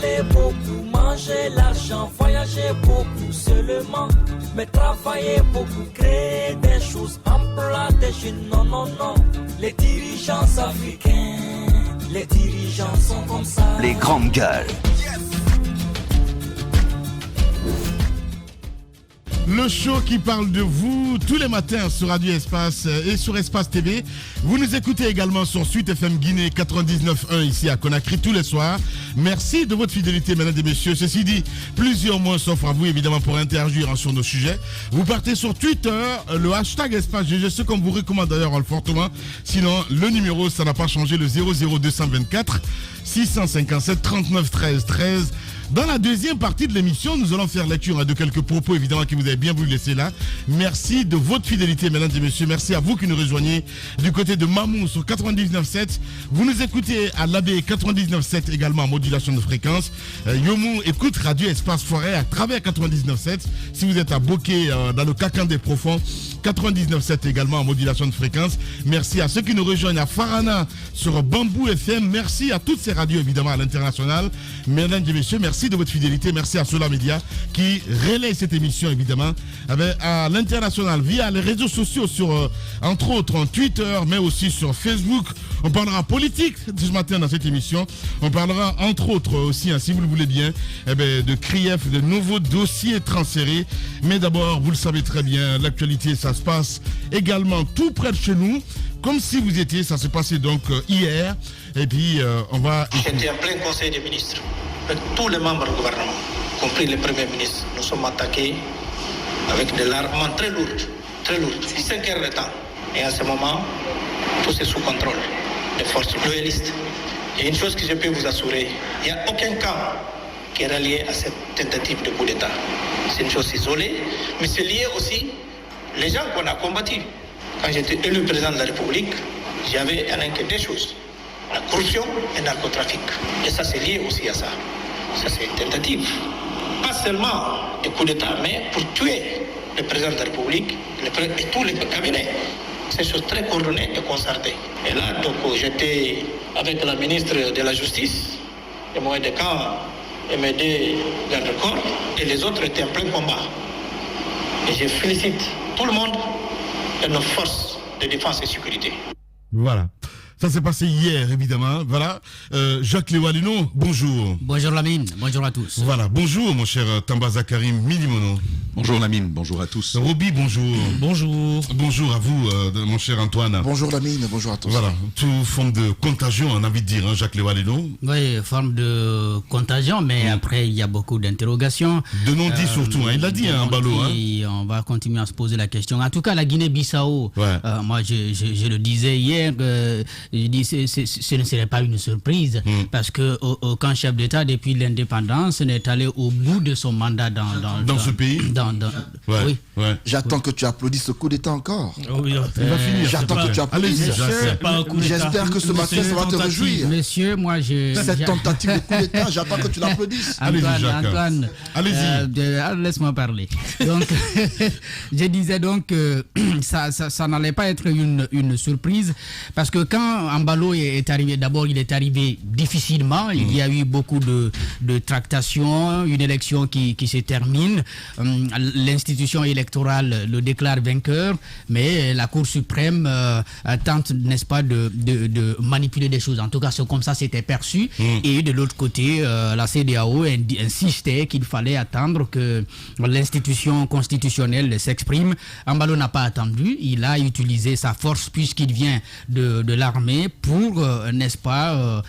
parler beaucoup, manger l'argent, voyager beaucoup seulement, mais travailler beaucoup, créer des choses, emploi des jeunes, non, non, non. Les dirigeants africains, les dirigeants sont comme ça. Les grandes gueules. Le show qui parle de vous tous les matins sur Radio Espace et sur Espace TV. Vous nous écoutez également sur Suite FM Guinée 99.1 ici à Conakry tous les soirs. Merci de votre fidélité, mesdames et messieurs. Ceci dit, plusieurs mois s'offrent à vous évidemment pour interagir sur nos sujets. Vous partez sur Twitter, le hashtag Espace GG, ce qu'on vous recommande d'ailleurs fortement. Sinon, le numéro, ça n'a pas changé, le 00224 657 39 13 13. Dans la deuxième partie de l'émission, nous allons faire lecture de quelques propos évidemment que vous avez bien voulu laisser là. Merci de votre fidélité, mesdames et messieurs. Merci à vous qui nous rejoignez du côté de Mamou sur 99.7. Vous nous écoutez à l'AB 99.7 également en modulation de fréquence. Yomou écoute Radio Espace Forêt à travers 99.7. Si vous êtes à Bokeh dans le Kakan des Profonds, 99.7 également en modulation de fréquence. Merci à ceux qui nous rejoignent à Farana sur Bambou FM. Merci à toutes ces radios évidemment à l'international. Mesdames et messieurs, merci de votre fidélité. Merci à Sola Média qui relaie cette émission évidemment à l'international via les réseaux sociaux sur entre autres en Twitter mais aussi sur Facebook. On parlera politique ce matin dans cette émission. On parlera entre autres aussi, si vous le voulez bien, de CRIEF, de nouveaux dossiers transférés. Mais d'abord, vous le savez très bien, l'actualité, ça se passe également tout près de chez nous. Comme si vous étiez, ça s'est passé donc hier. Et puis, on va... J'étais en plein conseil des ministres. Avec tous les membres du gouvernement, compris le Premier ministre, nous sommes attaqués avec des armements très lourds, 5 heures de temps. Et à ce moment, tout est sous contrôle des forces loyalistes. Et une chose que je peux vous assurer, il n'y a aucun camp qui est relié à cette tentative de coup d'État. C'est une chose isolée, mais c'est lié aussi les gens qu'on a combattus. Quand j'étais élu président de la République, j'avais un inquiet des choses. La corruption et le narcotrafic. Et ça, c'est lié aussi à ça. Ça, c'est une tentative. Pas seulement de coup d'État, mais pour tuer le président de la République et tous les cabinets. C'est une chose très coordonnée et concertée. Et là, donc, j'étais avec la ministre de la Justice, le moyen de camp, et mes deux gardes-corps, et les autres étaient en plein combat. Et je félicite tout le monde et nos forces de défense et sécurité. Voilà. Ça s'est passé hier, évidemment. Voilà. Jacques Lewalino, bonjour. Bonjour Lamine, bonjour à tous. Voilà, bonjour mon cher Tambaza Karim Milimono. Bonjour Lamine, bonjour à tous. Roby, bonjour. Bonjour. Bonjour à vous, mon cher Antoine. Bonjour Lamine, bonjour à tous. Voilà, toute forme de contagion, on a envie de dire, Jacques Lewalino. Oui, forme de contagion, mais après il y a beaucoup d'interrogations. De non-dit surtout, il l'a dit, Balo. On va continuer à se poser la question. En tout cas, la Guinée-Bissau, moi je le disais hier, je dis ce ne serait pas une surprise parce que aucun chef d'État depuis l'indépendance n'est allé au bout de son mandat dans ce pays. Oui. J'attends que tu applaudisses ce coup d'État encore. Oui, il va finir. J'attends que tu applaudisses. J'espère que ce matin ça va te réjouir. Monsieur, moi cette tentative de coup d'État, j'attends que tu l'applaudisses. Antoine, allez-y. Laisse-moi parler. Donc, je disais donc que ça n'allait pas être une surprise parce que quand Ambalo est arrivé, d'abord il est arrivé difficilement, il y a eu beaucoup de tractations, une élection qui se termine, l'institution électorale le déclare vainqueur, mais la Cour suprême tente, n'est-ce pas, de manipuler des choses. En tout cas, c'est comme ça c'était perçu. Et de l'autre côté, la CEDEAO insistait qu'il fallait attendre que l'institution constitutionnelle s'exprime. Ambalo n'a pas attendu, il a utilisé sa force puisqu'il vient de l'armée pour, n'est-ce pas,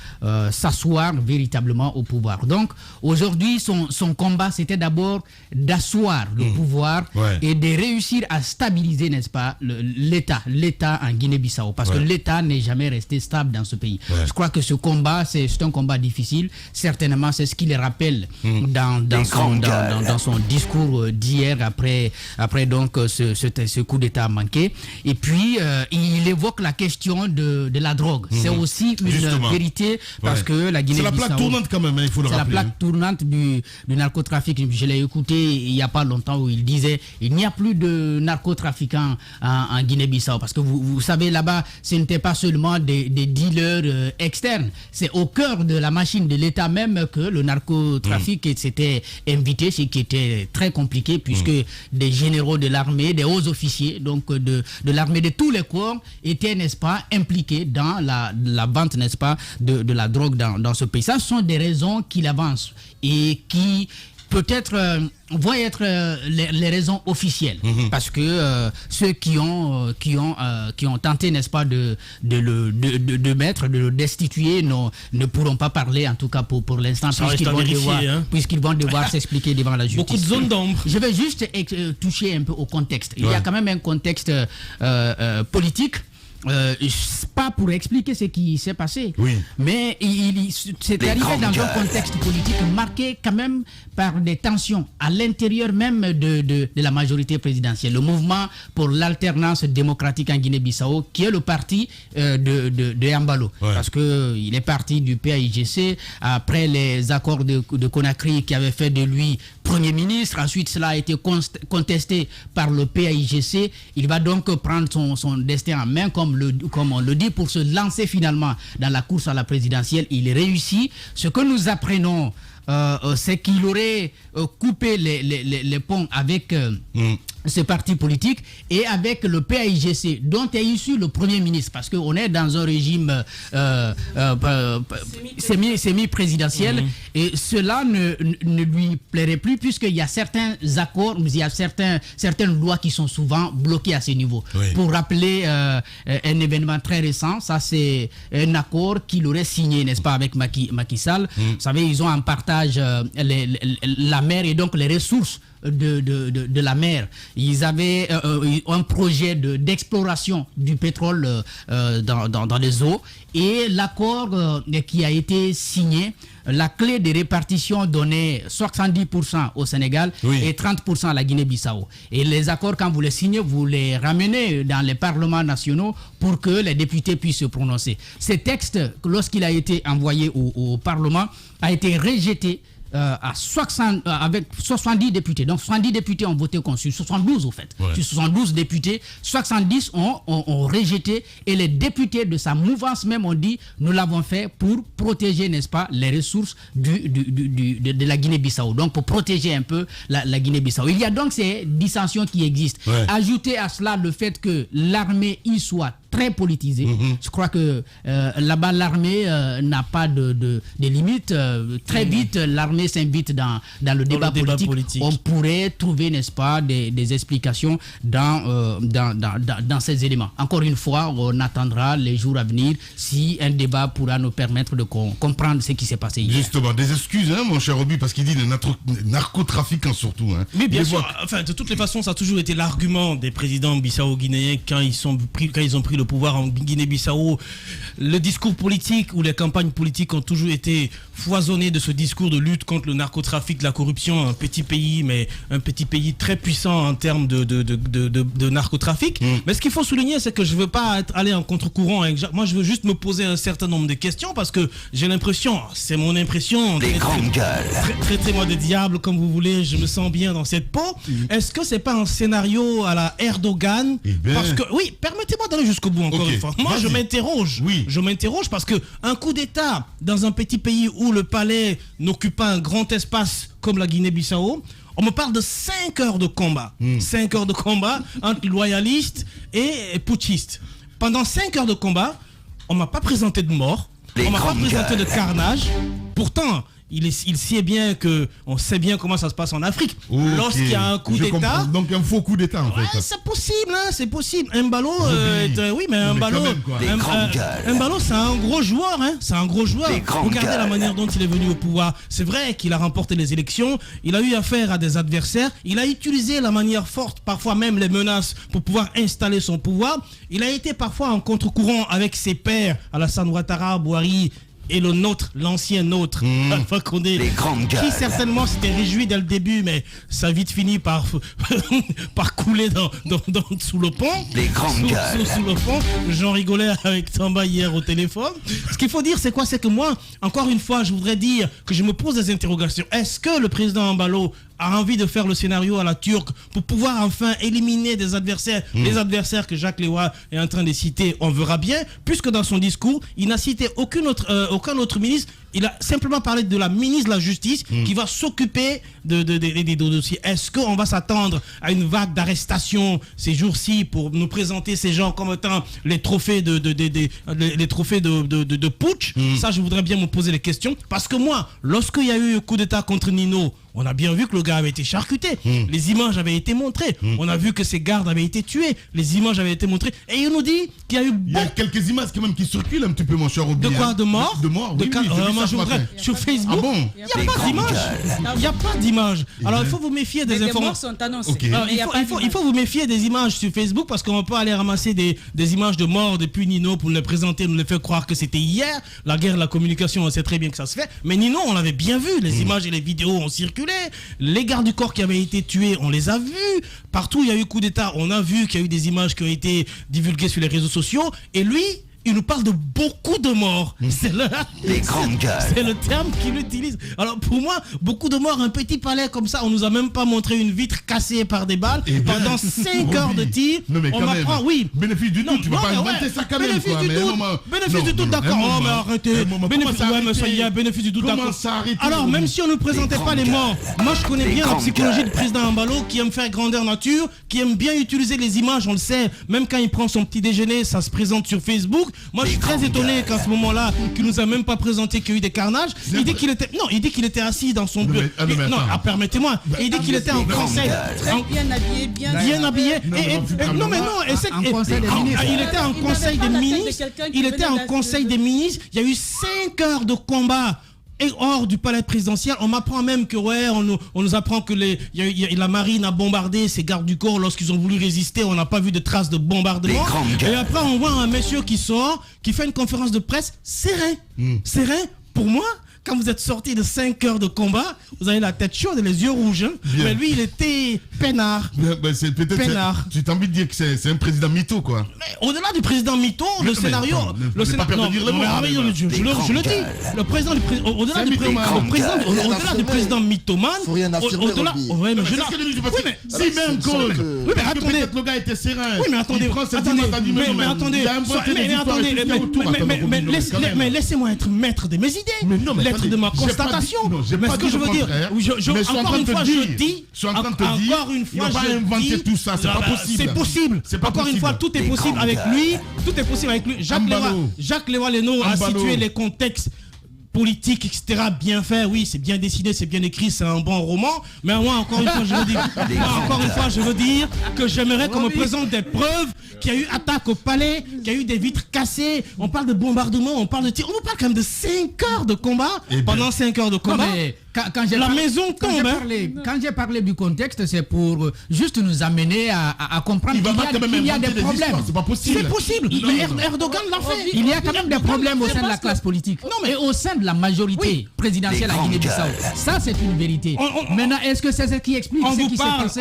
s'asseoir véritablement au pouvoir. Donc, aujourd'hui, son combat, c'était d'abord d'asseoir le pouvoir et de réussir à stabiliser, n'est-ce pas, l'État en Guinée-Bissau. Parce que l'État n'est jamais resté stable dans ce pays. Je crois que ce combat, c'est un combat difficile. Certainement, c'est ce qu'il rappelle dans son discours d'hier après donc ce coup d'État manqué. Et puis, il évoque la question de la drogue. C'est aussi une vérité parce que la Guinée-Bissau... C'est la plaque tournante quand même, il faut le rappeler. C'est la plaque tournante du narcotrafic. Je l'ai écouté il n'y a pas longtemps où il disait il n'y a plus de narcotrafiquants en Guinée-Bissau parce que vous savez là-bas, ce n'était pas seulement des dealers externes. C'est au cœur de la machine de l'État même que le narcotrafic s'était invité, ce qui était très compliqué puisque des généraux de l'armée, des hauts officiers donc de l'armée de tous les corps étaient, n'est-ce pas, impliqués dans la vente, n'est-ce pas, de la drogue dans ce pays. Ça, ce sont des raisons qu'il avance et qui peut-être vont être les raisons officielles parce que ceux qui ont tenté, n'est-ce pas, de le destituer ne pourront pas parler, en tout cas pour l'instant, puisqu'ils vont devoir s'expliquer devant la justice. Beaucoup de zones d'ombre. Je vais juste toucher un peu au contexte. Il y a quand même un contexte politique. Pas pour expliquer ce qui s'est passé, mais c'est arrivé dans un contexte politique marqué quand même par des tensions à l'intérieur même de la majorité présidentielle. Le mouvement pour l'alternance démocratique en Guinée-Bissau, qui est le parti de Embalo, parce qu'il est parti du PAIGC après les accords de Conakry qui avaient fait de lui Premier ministre. Ensuite, cela a été contesté par le PAIGC. Il va donc prendre son destin en main, comme on le dit, pour se lancer finalement dans la course à la présidentielle. Il réussit. Ce que nous apprenons, c'est qu'il aurait coupé les ponts avec ce parti politique et avec le PAIGC, dont est issu le Premier ministre, parce qu'on est dans un régime semi-présidentiel, et cela ne lui plairait plus, puisqu'il y a certains accords, il y a certaines lois qui sont souvent bloquées à ce niveau. Pour rappeler un événement très récent, ça c'est un accord qu'il aurait signé, n'est-ce pas, avec Macky Sall. Vous savez, ils ont en partage la mer et donc les ressources de la mer. Ils avaient un projet d'exploration du pétrole dans les eaux, et l'accord qui a été signé, la clé de répartition donnait 70% au Sénégal et 30% à la Guinée-Bissau. Et les accords, quand vous les signez, vous les ramenez dans les parlements nationaux pour que les députés puissent se prononcer. Ce texte, lorsqu'il a été envoyé au Parlement, a été rejeté avec 70 députés. Donc 70 députés ont voté contre, 72 au fait. Sur 72 députés, 70 ont rejeté, et les députés de sa mouvance même ont dit nous l'avons fait pour protéger, n'est-ce pas, les ressources de la Guinée-Bissau. Donc pour protéger un peu la Guinée-Bissau. Il y a donc ces dissensions qui existent. Ajoutez à cela le fait que l'armée y soit très politisée. Je crois que là-bas, l'armée n'a pas de limite. Très vite, l'armée s'invite dans le débat politique. On pourrait trouver, n'est-ce pas, des explications dans ces éléments. Encore une fois, on attendra les jours à venir si un débat pourra nous permettre de comprendre ce qui s'est passé hier. Justement, des excuses, hein, mon cher Obi, parce qu'il dit narcotrafiquants surtout. Hein. Mais bien sûr, enfin, de toutes les façons, ça a toujours été l'argument des présidents bissau-guinéens quand ils ont pris le pouvoir en Guinée-Bissau. Le discours politique ou les campagnes politiques ont toujours été foisonnées de ce discours de lutte contre le narcotrafic, la corruption. Un petit pays, mais un petit pays très puissant en termes de narcotrafic. Mais ce qu'il faut souligner, c'est que je ne veux pas aller en contre-courant avec Jacques. Moi, je veux juste me poser un certain nombre de questions, parce que j'ai l'impression, c'est mon impression, traitez-moi de diable comme vous voulez, je me sens bien dans cette peau. Est-ce que c'est pas un scénario à la Erdogan? Parce que, oui, permettez-moi d'aller jusqu'au bout encore une fois. Moi, je m'interroge. Je m'interroge parce que un coup d'État dans un petit pays où le palais n'occupe pas un grand espace comme la Guinée-Bissau, on me parle de 5 heures de combat. 5 heures de combat entre loyalistes et putschistes. Pendant 5 heures de combat, on m'a pas présenté de mort, on m'a pas présenté de carnage. Pourtant, il sait bien que on sait bien comment ça se passe en Afrique. Lorsqu'il y a un coup d'État, donc un faux coup d'État en fait. C'est possible, hein, c'est possible. Embalo, Embalo, c'est un gros joueur, hein. C'est un gros joueur. Regardez la manière dont il est venu au pouvoir. C'est vrai qu'il a remporté les élections. Il a eu affaire à des adversaires. Il a utilisé la manière forte, parfois même les menaces, pour pouvoir installer son pouvoir. Il a été parfois en contre-courant avec ses pairs, Alassane Ouattara, Bouhari et le nôtre, l'ancien nôtre, Alpha Condé, qui certainement s'était réjoui dès le début, mais ça a vite fini par couler sous le pont. Sous le pont. J'en rigolais avec Tamba hier au téléphone. Ce qu'il faut dire, c'est quoi? C'est que moi, encore une fois, je voudrais dire que je me pose des interrogations. Est-ce que le président Embalo a envie de faire le scénario à la turque pour pouvoir enfin éliminer des adversaires, les adversaires que Jacques Lewa est en train de citer, on verra bien, puisque dans son discours, il n'a cité aucun autre ministre. Il a simplement parlé de la ministre de la Justice qui va s'occuper des dossiers. Est-ce qu'on va s'attendre à une vague d'arrestations ces jours-ci pour nous présenter ces gens comme étant les trophées de putsch? Ça, je voudrais bien me poser les questions. Parce que moi, lorsqu'il y a eu un coup d'État contre Nino, on a bien vu que le gars avait été charcuté. Les images avaient été montrées. On a vu que ses gardes avaient été tués. Les images avaient été montrées. Et il nous dit qu'il y a eu... Il y a quelques images quand même qui circulent un petit peu, mon cher Obi. De quoi? De mort? De mort, oui, sur Facebook, ah bon? il n'y a pas d'image. Il n'y a pas d'image. Alors il faut vous méfier des informations. Sont annoncées. Okay. Il faut vous méfier des images sur Facebook parce qu'on peut aller ramasser des images de morts depuis Nino pour les présenter, nous les faire croire que c'était hier. La guerre, la communication, on sait très bien que ça se fait. Mais Nino, on l'avait bien vu. Les images et les vidéos ont circulé. Les gardes du corps qui avaient été tués, on les a vus. Partout où il y a eu coup d'État, on a vu qu'il y a eu des images qui ont été divulguées sur les réseaux sociaux. Et lui, il nous parle de beaucoup de morts. C'est le terme qu'il utilise. Alors pour moi, beaucoup de morts, un petit palais comme ça, on nous a même pas montré une vitre cassée par des balles. Et pendant 5 heures de tir, on m'apprend, oui. Bénéfice du doute, tu vas pas inventer ça quand même. Bénéfice du doute, d'accord. Oh mais arrêtez. Bénéfice du doute, d'accord. Alors même si on ne présentait pas les morts, moi je connais bien la psychologie du président Embalo qui aime faire grandeur nature, qui aime bien utiliser les images, on le sait. Même quand il prend son petit déjeuner, ça se présente sur Facebook. Moi, je suis très étonné qu'à ce moment-là, qu'il nous a même pas présenté qu'il y a eu des carnages. Il dit qu'il était assis dans son bureau. Permettez-moi. Il dit qu'il était en conseil. Bien habillé. Il était en conseil des ministres. Il était en conseil des ministres. Il y a eu 5 heures de combat. Et hors du palais présidentiel, on m'apprend même que on nous apprend que la marine a bombardé ces gardes du corps lorsqu'ils ont voulu résister. On n'a pas vu de traces de bombardement. Et après, on voit un monsieur qui sort, qui fait une conférence de presse serein. Serein, pour moi. Quand vous êtes sorti de 5 heures de combat, vous avez la tête chaude et les yeux rouges. Hein. Mais lui, il était peinard. Peinard. Tu t'as envie de dire que c'est un président mytho, quoi. Mais au-delà du président mytho, le scénario... Je le dis. Le président... Au-delà du président mythomane... Faut rien affirmer, Oui, mais si même cause... Oui, mais attendez... Peut-être le gars était serein. Oui, mais attendez... Mais laissez-moi être maître de mes idées. De ma constatation. Mais ce que je veux dire, encore une fois, je dis, il va pas inventer tout ça, c'est pas possible. C'est possible. Encore une fois, tout est possible avec lui. Tout est possible avec lui. Jacques Lewa Leno a situé les contextes politique, etc. bien fait, oui, c'est bien dessiné, c'est bien écrit, c'est un bon roman. Mais moi, encore une fois, je veux dire que j'aimerais qu'on me présente des preuves qu'il y a eu attaque au palais, qu'il y a eu des vitres cassées. On parle de bombardement, on parle de tir. On nous parle quand même de 5 heures de combat. Pendant 5 heures de combat. La maison tombe. Quand j'ai parlé du contexte, c'est pour juste nous amener à comprendre qu'il y a des problèmes. C'est pas possible. C'est possible. Erdogan l'a fait. Il y a quand même des problèmes au sein de la classe politique. Et au sein de la majorité présidentielle à Guinée-Bissau. Ça, c'est une vérité. Maintenant, est-ce que c'est ce qui explique ce qui s'est passé?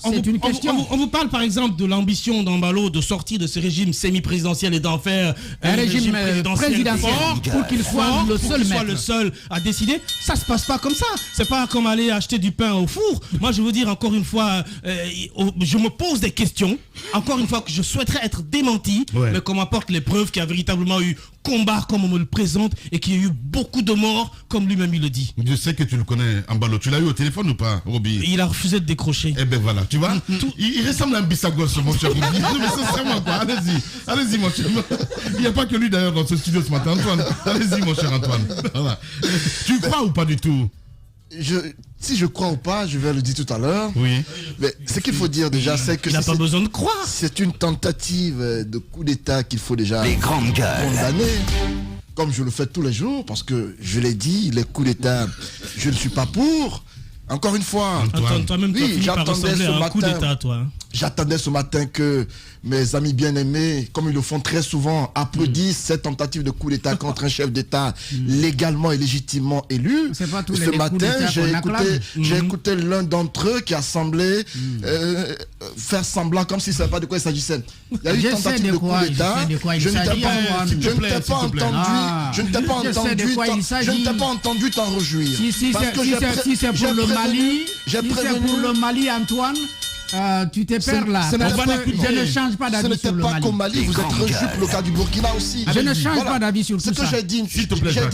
C'est une question. On vous parle par exemple de l'ambition d'Embalo de sortir de ce régime semi-présidentiel et d'en faire un régime présidentiel fort pour qu'il soit le seul à décider. Ça se passe pas comme ça. C'est pas comme aller acheter du pain au four. Moi, je veux dire encore une fois, je me pose des questions. Encore une fois, que je souhaiterais être démenti, mais qu'on m'apporte les preuves qu'il y a véritablement eu combat comme on me le présente et qu'il y a eu beaucoup de morts comme lui-même il le dit. Je sais que tu le connais, Embalo. Tu l'as eu au téléphone ou pas, Roby? Il a refusé de décrocher. Eh ben voilà, tu vois, il ressemble à un Bissagos, mon cher Roby. Mais sincèrement, quoi. Allez-y, mon cher. Il n'y a pas que lui d'ailleurs dans ce studio ce matin, Antoine. Allez-y, mon cher Antoine. Voilà. Tu crois ou pas du tout? Si je crois ou pas, je vais le dire tout à l'heure. Oui. Mais ce qu'il faut dire déjà, c'est que... Il n'a pas besoin de croire. C'est une tentative de coup d'État qu'il faut déjà condamner. Comme je le fais tous les jours, parce que je l'ai dit, les coups d'État, je ne suis pas pour. Encore une fois, Antoine, toi-même, tu as fini par ressembler à un coup d'État, toi. J'attendais ce matin que mes amis bien-aimés, comme ils le font très souvent, applaudissent cette tentative de coup d'État contre un chef d'État légalement et légitimement élu. C'est pas tous ce les matin, j'ai acclame. écouté l'un d'entre eux qui a semblé faire semblant comme si ça ne savait pas de quoi il s'agissait. Il y a eu une tentative de coup d'État. Je ne t'ai pas entendu t'en réjouir. Si c'est pour le Mali, Antoine, tu te perds là. Je ne change pas d'avis sur le Mali. Ce n'était pas qu'au Mali, vous êtes réjoui pour le cas du Burkina aussi. Je ne change pas d'avis sur tout ça. Ce que j'ai dit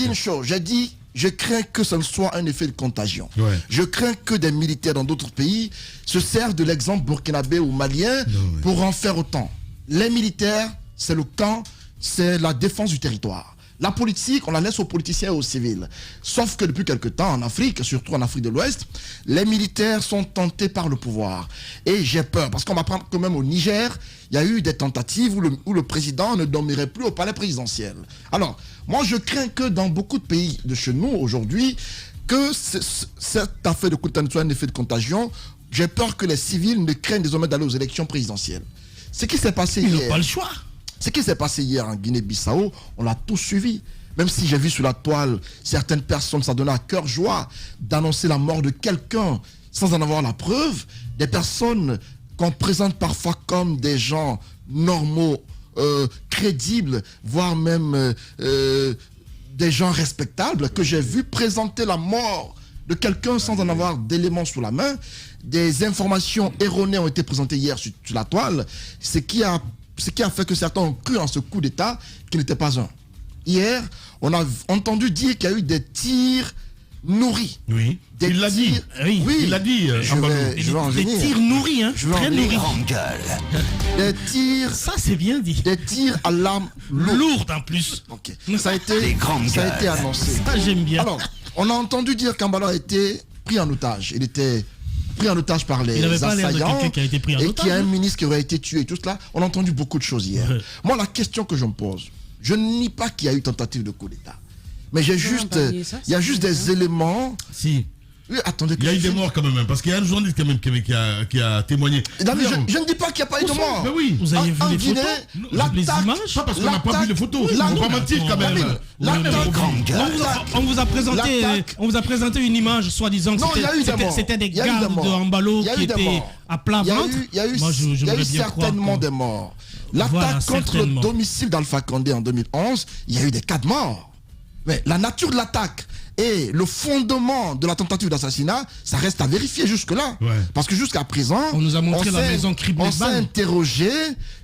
une chose, j'ai dit, je crains que ce ne soit un effet de contagion. Ouais. Je crains que des militaires dans d'autres pays se servent de l'exemple burkinabé ou malien pour en faire autant. Les militaires, c'est le camp, c'est la défense du territoire. La politique, on la laisse aux politiciens et aux civils. Sauf que depuis quelque temps, en Afrique, surtout en Afrique de l'Ouest, les militaires sont tentés par le pouvoir. Et j'ai peur, parce qu'on va prendre quand même au Niger, il y a eu des tentatives où le président ne dormirait plus au palais présidentiel. Alors, moi je crains que dans beaucoup de pays de chez nous aujourd'hui, que cette affaire de coup d'État soit un effet de contagion. J'ai peur que les civils ne craignent désormais d'aller aux élections présidentielles. Ce qui s'est passé hier... Ils n'ont pas le choix. Ce qui s'est passé hier en Guinée-Bissau, on l'a tous suivi. Même si j'ai vu sur la toile certaines personnes, ça donnait à cœur joie d'annoncer la mort de quelqu'un sans en avoir la preuve. Des personnes qu'on présente parfois comme des gens normaux, crédibles, voire même des gens respectables, que j'ai vu présenter la mort de quelqu'un sans en avoir d'éléments sous la main. Des informations erronées ont été présentées hier sur la toile, ce qui a fait que certains ont cru en ce coup d'État qui n'était pas un. Hier, on a entendu dire qu'il y a eu des tirs nourris. Oui. Il l'a dit. Oui. Il l'a dit. Je vais en venir. Des tirs nourris, hein. Très nourris. Des tirs. Ça, c'est bien dit. Des tirs à l'arme lourde en plus. Ok. Ça a été annoncé. Ça, j'aime bien. Alors, on a entendu dire qu'Ambalo a été pris en otage. Il était pris en otage par les assaillants qui a été pris en et otage, qu'il y a un ministre qui aurait été tué et tout cela. On a entendu beaucoup de choses hier. Moi, la question que je me pose, je ne nie pas qu'il y a eu tentative de coup d'État. Mais il y a juste des éléments. Si. Oui, attendez. Il y a eu des morts quand même, parce qu'il y a un journaliste quand même qui a témoigné. Non, mais je ne dis pas qu'il n'y a pas eu de morts. Mais oui. Vous avez vu les Guinée, photos, les images? Pas parce qu'on n'a pas vu les photos. On ne va pas mentir quand même. On vous a présenté une image soi-disant que c'était des gardes de Ambalo qui étaient à plat ventre. Il y a eu certainement des morts. L'attaque contre le domicile d'Alpha Condé en 2011, il y a eu des cas de morts. Mais la nature de l'attaque et le fondement de la tentative d'assassinat, ça reste à vérifier jusque-là. Ouais. Parce que jusqu'à présent, on nous a montré la maison criblée de balles. On s'est interrogé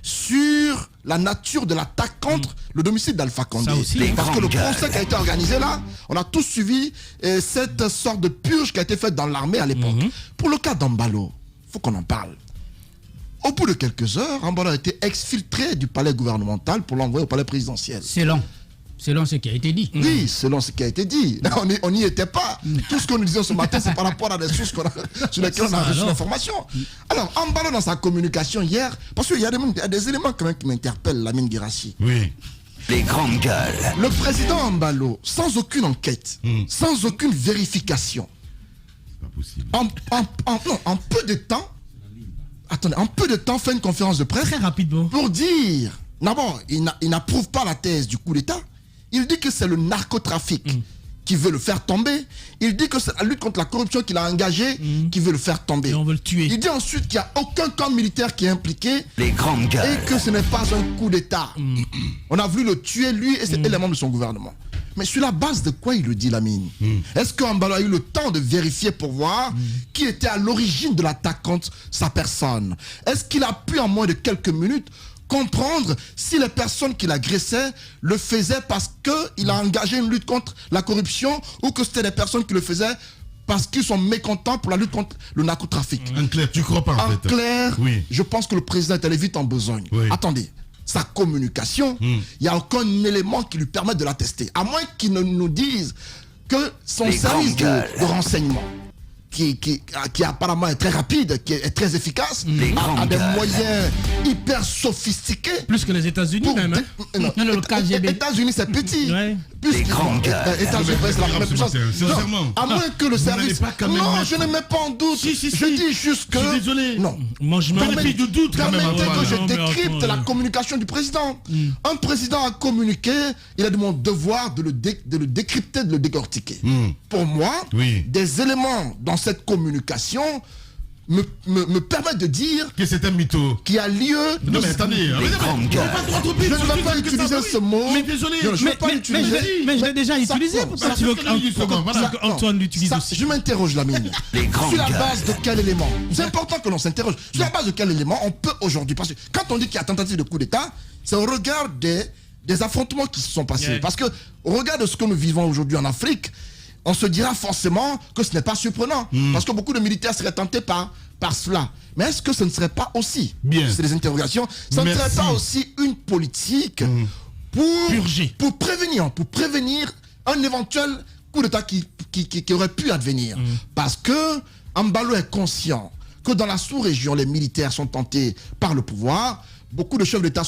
sur la nature de l'attaque contre le domicile d'Alpha Condé. Parce que le procès qui a été organisé là, on a tous suivi cette sorte de purge qui a été faite dans l'armée à l'époque. Pour le cas d'Ambalo, il faut qu'on en parle. Au bout de quelques heures, Ambalo a été exfiltré du palais gouvernemental pour l'envoyer au palais présidentiel. C'est long. Selon ce qui a été dit. Oui, selon ce qui a été dit. On n'y était pas. Tout ce que nous disions ce matin, c'est par rapport à des sources sur lesquelles on a reçu l'information. Alors, Ambalo, dans sa communication hier, parce qu'il y a des éléments quand même qui m'interpellent, Lamine Guirassy. Oui. Les grandes gueules. Le président Ambalo, sans aucune enquête, sans aucune vérification, Pas possible. en peu de temps, en peu de temps, fait une conférence de presse Très rapidement pour dire, d'abord, il n'approuve pas la thèse du coup d'État. Il dit que c'est le narcotrafic qui veut le faire tomber. Il dit que c'est la lutte contre la corruption qu'il a engagée qui veut le faire tomber. Et on veut le tuer. Il dit ensuite qu'il n'y a aucun camp militaire qui est impliqué. Les grandes gueules. Et que ce n'est pas un coup d'État. On a voulu le tuer, lui et les membres de son gouvernement. Mais sur la base de quoi il le dit, Lamine? Est-ce qu'Ambalo a eu le temps de vérifier pour voir qui était à l'origine de l'attaque contre sa personne? Est-ce qu'il a pu, en moins de quelques minutes, comprendre si les personnes qu'il agressait le faisaient parce qu'il a engagé une lutte contre la corruption ou que c'était des personnes qui le faisaient parce qu'ils sont mécontents pour la lutte contre le narcotrafic? En clair, tu crois pas en fait? En clair, oui. Je pense que le président est allé vite en besogne. Oui. Attendez, sa communication, il n'y a aucun élément qui lui permette de l'attester. À moins qu'il ne nous dise que son service de renseignement, qui apparemment est très rapide, qui est très efficace, a des moyens hyper sophistiqués. Plus que les États-Unis même. Non, le KGB. États-Unis c'est petit. Ouais. Les grandes gueules. États-Unis c'est la même chose. Sincèrement. À moins que le service. Non, je ne mets pas en doute. Si. Je dis juste que. Je suis désolé. Non. Moi je me Bénéfice de doute quand même. Permettez que je non, mais décrypte attends, la communication du président. Un président a communiqué, il a de mon devoir de le décrypter, de le décortiquer. Pour moi, des éléments dans cette communication me permettent de dire que c'est un mytho. Qu'il y a lieu. Non mais attendez, je ne vais pas utiliser ce mot. Mais désolé, je ne vais pas l'utiliser. Mais je l'ai déjà utilisé. Ça, Antoine l'utilise aussi. Je m'interroge, Lamine. Sur la base de quel élément? C'est important que l'on s'interroge. Sur la base de quel élément on peut aujourd'hui, parce que quand on dit qu'il y a tentative de coup d'État, c'est au regard des affrontements qui se sont passés. Parce que au regard de ce que nous vivons aujourd'hui en Afrique, on se dira forcément que ce n'est pas surprenant. Parce que beaucoup de militaires seraient tentés par cela. Mais est-ce que ce ne serait pas aussi, c'est des interrogations, ce ne serait pas aussi une politique pour prévenir un éventuel coup d'État qui aurait pu advenir. Parce que Ambalo est conscient que dans la sous-région, les militaires sont tentés par le pouvoir. Beaucoup de chefs d'État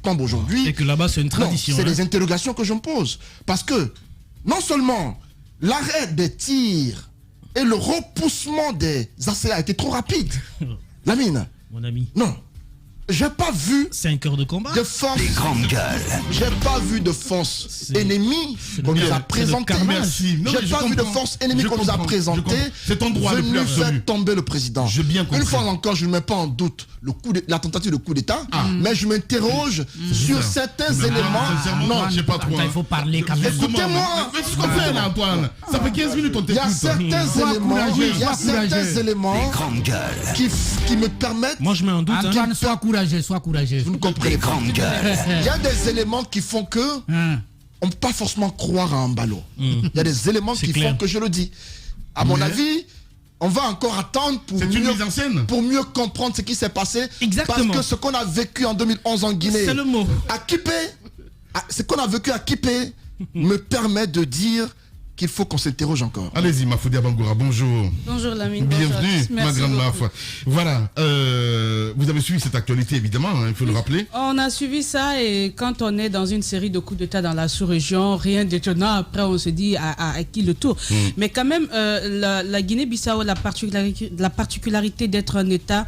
tombent aujourd'hui. Et que là-bas, c'est une tradition. C'est des interrogations que je me pose. Parce que, non seulement l'arrêt des tirs et le repoussement des assaillants a été trop rapide. Lamine. Mon ami. Non. J'ai pas vu 5 heures de combat. De force. Les grandes gueules. J'ai pas vu de force ennemie qu'on nous a présentée. J'ai pas vu de force ennemie qu'on nous a présentée. C'est ton droit le plus absolu. Faire tomber le président. J'ai bien compris. Une fois encore, je ne mets pas en doute la tentative de coup d'État, mais je m'interroge sur certains éléments. Non, j'ai pas trop. Il faut parler quand même. Écoutez-moi. Mais c'est ce qu'on fait là, Antoine. Ça fait 15 minutes on t'écoute. Il y a certains éléments qui me permettent. Moi, je mets en doute. Antoine, sois courageux. Vous ne comprenez pas. Il y a des éléments qui font que on ne peut pas forcément croire à Ambalo. Il y a des éléments qui font que je le dis. À mon avis, on va encore attendre pour mieux comprendre ce qui s'est passé. Exactement. Parce que ce qu'on a vécu en 2011 en Guinée, c'est le mot. À Kipé, ce qu'on a vécu à Kipé me permet de dire qu'il faut qu'on s'interroge encore. Allez-y, Mafoudia Bangoura, bonjour. Bonjour Lamine. Bienvenue, ma grande beaucoup. Mafa. Voilà, vous avez suivi cette actualité évidemment, hein, il faut le rappeler. On a suivi ça et quand on est dans une série de coups d'État dans la sous-région, rien d'étonnant, après on se dit à qui le tour. Mais quand même, la Guinée-Bissau, la particularité d'être un État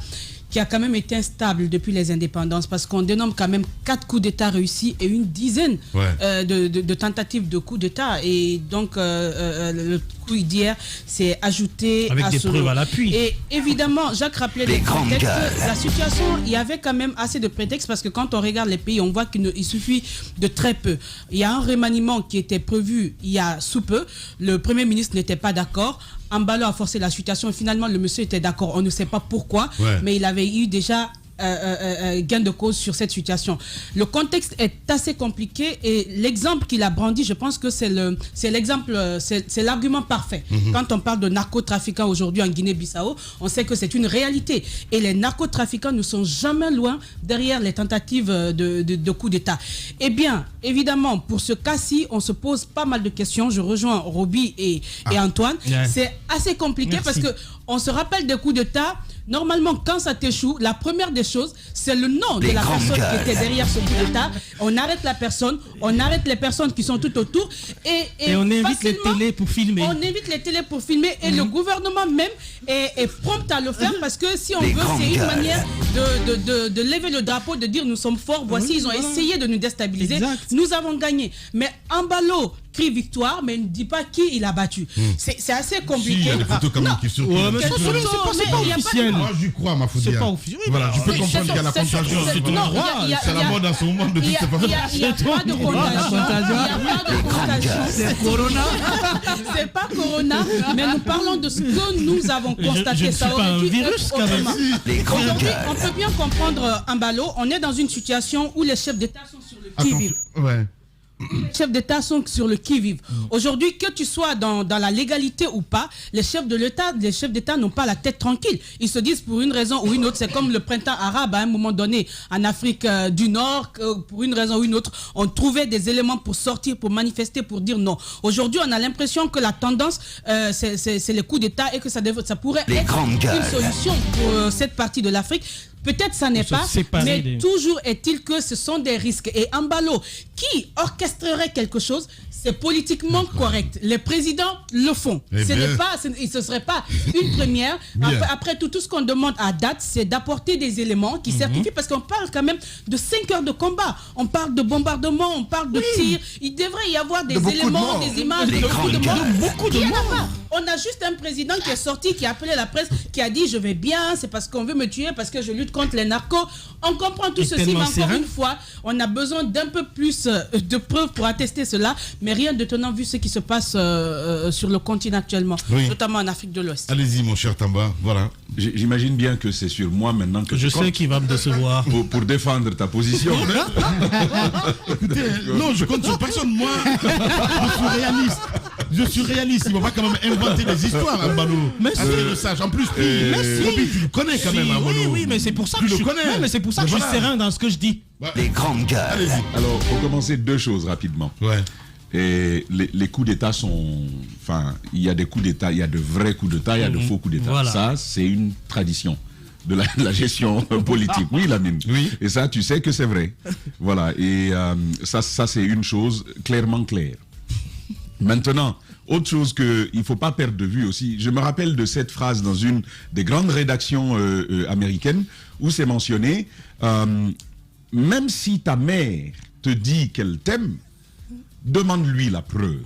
qui a quand même été instable depuis les indépendances, parce qu'on dénombre quand même 4 coups d'État réussis et une dizaine de tentatives de coups d'État. Et donc, le coup d'hier s'est ajouté avec des preuves à l'appui. Et évidemment, Jacques rappelait le contexte. La situation, il y avait quand même assez de prétextes, parce que quand on regarde les pays, on voit qu'il suffit de très peu. Il y a un remaniement qui était prévu il y a sous peu. Le Premier ministre n'était pas d'accord. Ambalo a forcé la situation et finalement le monsieur était d'accord. On ne sait pas pourquoi, mais il avait eu déjà gain de cause sur cette situation. Le contexte est assez compliqué et l'exemple qu'il a brandi, je pense que c'est l'argument parfait. Quand on parle de narcotrafiquants aujourd'hui en Guinée-Bissau, on sait que c'est une réalité et les narcotrafiquants ne sont jamais loin derrière les tentatives de coup d'État. Eh bien, évidemment, pour ce cas-ci, on se pose pas mal de questions. Je rejoins Roby et Antoine. C'est assez compliqué parce que on se rappelle des coups d'État. Normalement, quand ça t'échoue, la première des choses, c'est le nom de la personne qui était derrière ce coup d'État. On arrête la personne, on arrête les personnes qui sont tout autour et on invite les télés pour filmer. On invite les télés pour filmer et le gouvernement même est prompt à le faire parce que si on veut, c'est une manière de lever le drapeau, de dire nous sommes forts, voici, ils ont essayé de nous déstabiliser. Nous avons gagné. Mais Ambalo crie victoire, mais il ne dit pas qui il a battu. C'est assez compliqué. Il y a des photos quand même qui sont... c'est pas officiel. Moi, j'y crois, ma Foudia. C'est pas officiel. Voilà, je peux comprendre qu'il y a la contagion. C'est ton droit. C'est la mode en ce moment de toutes ces façons. Il n'y a pas de contagion. C'est Corona. C'est pas Corona, mais nous parlons de ce que nous avons constaté. Ça aurait pas un virus quand même. Aujourd'hui, on peut bien comprendre Ambalo. On est dans une situation où les chefs d'État sont sur le qui-vive. les chefs d'État sont sur le qui-vive. Aujourd'hui, que tu sois dans la légalité ou pas, les chefs d'État n'ont pas la tête tranquille. Ils se disent pour une raison ou une autre, c'est comme le printemps arabe à un moment donné en Afrique du Nord, pour une raison ou une autre, on trouvait des éléments pour sortir, pour manifester, pour dire non. Aujourd'hui, on a l'impression que la tendance, c'est les coups d'État et que ça pourrait être une solution pour cette partie de l'Afrique. Peut-être ça n'est pas, mais toujours est-il que ce sont des risques. Et Embalo, qui orchestrerait quelque chose, c'est politiquement correct. Les présidents le font. Ce ne serait pas une première. Après tout ce qu'on demande à date, c'est d'apporter des éléments qui certifient, parce qu'on parle quand même de 5 heures de combat. On parle de bombardement, on parle de tir. Il devrait y avoir des éléments, des images, beaucoup de morts. On a juste un président qui est sorti, qui a appelé la presse, qui a dit « je vais bien, c'est parce qu'on veut me tuer, parce que je lutte contre les narcos ». On comprend tout ceci, mais encore une fois, on a besoin d'un peu plus de preuves pour attester cela, mais rien de tenant vu ce qui se passe sur le continent actuellement, notamment en Afrique de l'Ouest. Allez-y mon cher Tamba, voilà. J'imagine bien que c'est sur moi maintenant que je sais qu'il va me décevoir. Pour défendre ta position. Écoutez, non, je compte sur personne, moi. Je suis réaliste. Il ne va pas quand même inventer des histoires, Embalo. Merci. Le sage. En plus, tu le connais quand même, Embalo. Oui, mais c'est pour ça que je suis serein dans ce que je dis. Les grandes gueules. Alors, pour commencer, 2 choses rapidement. Ouais. Et les coups d'État sont... Enfin, il y a des coups d'État, il y a de vrais coups d'État, il y a de faux coups d'État. Voilà. Ça, c'est une tradition de la gestion politique. Oui, Lamine. Oui. Et ça, tu sais que c'est vrai. Voilà. Et ça c'est une chose clairement claire. Maintenant, autre chose qu'il ne faut pas perdre de vue aussi, je me rappelle de cette phrase dans une des grandes rédactions américaines où c'est mentionné, même si ta mère te dit qu'elle t'aime, demande-lui la preuve.